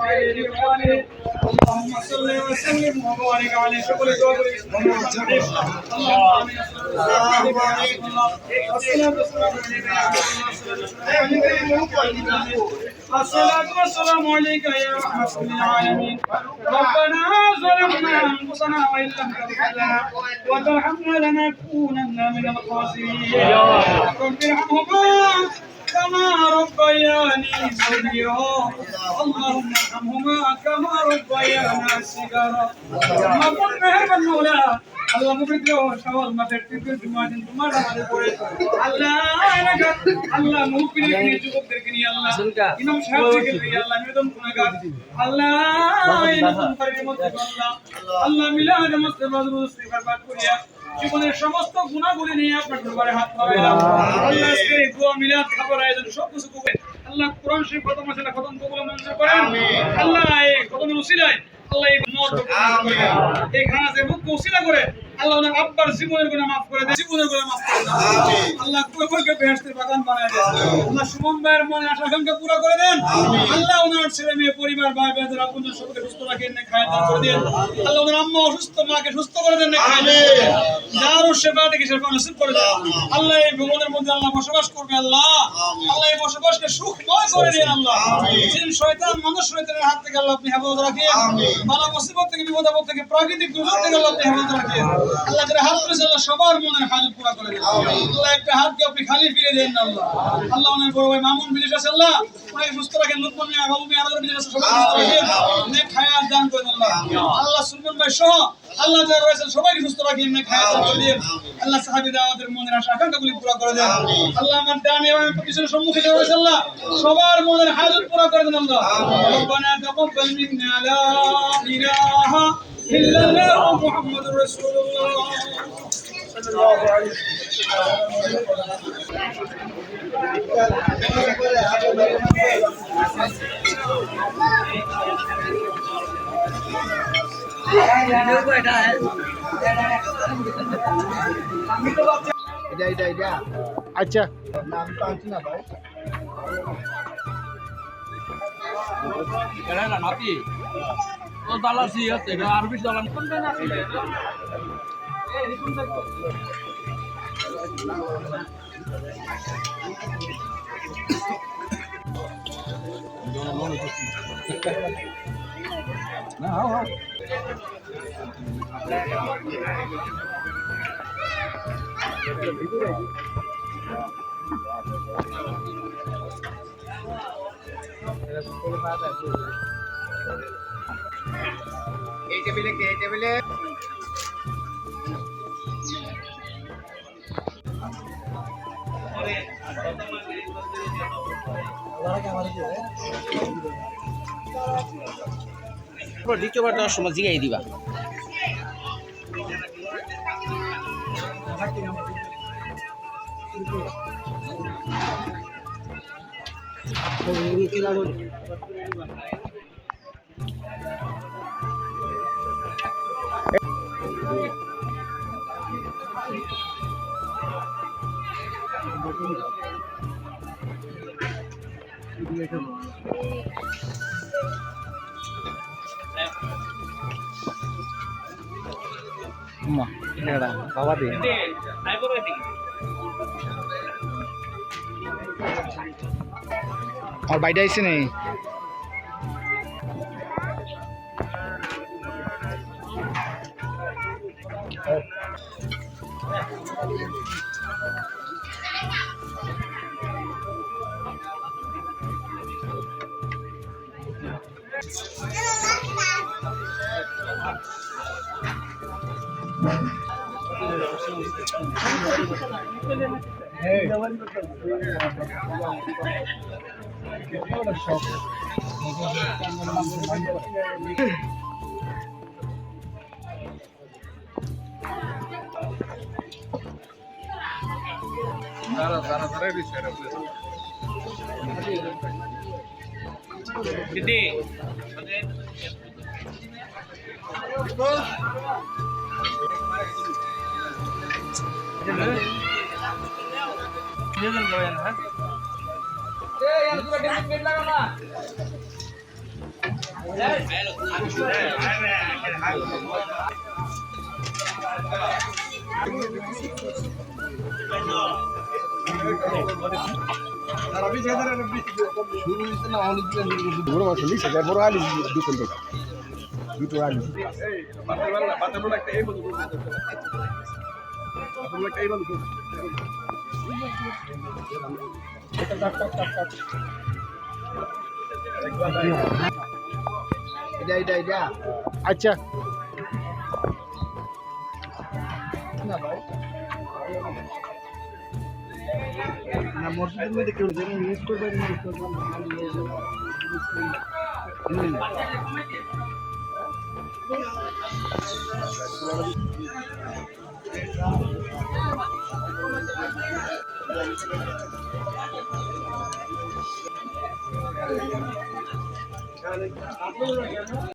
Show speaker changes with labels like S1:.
S1: عليه وآله اللهم صل وسلم وبارك على شكر اللهم آمين الصلاة والسلام عليك يا رحمة للعالمين ربنا ظلمنا أنفسنا وإن لم تغفر لنا وترحمنا لنكونن من الخاسرين رب ارحمهما كما ربياني صغيرا اللهم ارحمهما كما ربيانا صغيرا ما كن مهربان مولا আল্লাহ মুফিদ সওয়াল মাঠের টিকেট মাঝে তোমার আমাদের পড়ে আল্লাহ আল্লাহ মুফিদ নিয়ে যুবকদেরকে নিয়ে আল্লাহ ইমাম সাহেবকে নিয়ে আল্লাহ নিবেদন গুনাহগার আল্লাহ ইমাম পারের মধ্যে আল্লাহ আল্লাহ মিলাদ মুস্তাফা ইস্তিগফার পাঠ করিয়া জীবনের সমস্ত গুনাহগুলি নিয়ে আপনার দরবারে হাত বাড়াইলাম আল্লাহ আজকে দোয়া মিলাদ খাবার আয়োজন সব কিছু কবুল আল্লাহ কোরআন শরীফ খতম আছে না খতম কবুল মঞ্জুর করেন আল্লাহ এই খতমের উসিলায় আল্লাহ এই মত এই খানাতে মুখ উসিলা করে আল্লাহ ওনার আব্বার জীবনের গুনাহ maaf করে দেন জীবনের গুনাহ maaf করে দেন আমিন আল্লাহ কবরকে বেহেশতের বাগান বানায় দেন আল্লাহ সুমন ভাইয়ের মনের আশা আকাঙ্ক্ষা পুরো করে দেন আল্লাহ ওনার ছেলে মেয়ে পরিবার ভাই বোনদের আপনজন সবাইকে সুস্থ রাখেন না খায় দান করে দেন আল্লাহ ওনার আম্মা অসুস্থ মাকে সুস্থ করে দেন না খায় দেন দারু সেবা থেকে সেবা নসিব করে দেন আল্লাহ এই ভবনের মধ্যে আল্লাহ বসবাস করবে আল্লাহ আল্লাহ এই বসবাসকে সুখময় করে দেন আল্লাহ জিন শয়তান মানুষ শয়তানের হাত থেকে আল্লাহ আপনি হেফাজত রাখেন বালা মুসিবত থেকে বিপদ আপদ থেকে প্রাকৃতিক দুর্যোগ থেকে আল্লাহ আপনি হেফাজত রাখেন আল্লাহ যারা হাত তুলেছে আল্লাহ সবার মনের হাজত পুরা করে দেন আল্লাহ একটা হাতকে আপনি খালি ফিরে দেন না আল্লাহ আল্লাহ ওনার বড় ভাই মামুন বিদেশ আছে আল্লাহ ওনাকে সুস্থ রাখেন লুৎফর মিয়া বাবু মিয়া আরো বিদেশ আছে সবাই সুস্থ রাখেন নেক হায়াত দান করেন আল্লাহ আল্লাহ সুলমান ভাই সহ আল্লাহ যারা রয়েছেন সবাইকে সুস্থ রাখেন নেক হায়াত দান করে দেন আল্লাহ সাহাবী দাওয়াতের মনের আশা আকাঙ্ক্ষাগুলি পুরা করে দেন আল্লাহ আমার ডানে এবং পিছনে সম্মুখে যারা রয়েছে আল্লাহ সবার মনের হাজত পুরা করে দেন আল্লাহ রব্বানা তাকাব্বাল মিন্না লা ইলাহা ইল্লাল্লাহু মুহাম্মাদুর রাসূলুল্লাহ সাল্লাল্লাহু আলাইহি
S2: এটা আচ্ছা নাম তো আনছি না ভাই
S3: এটা না নাতি ও দালাসি আছে এটা আরবি দালান কোনটা না এই কোনটা না হ্যাঁ
S2: এই টেবিলে
S3: দ্বিতীয়বার দেওয়ার সময় জিগাই দিবা
S2: বাবা দে আর বাইরে আইসে নেই বড় মাছ লিখছে বড় আলু দুটো আলু আচ্ছা না মসজিদের মধ্যে কেউ যেন ইউজ করবে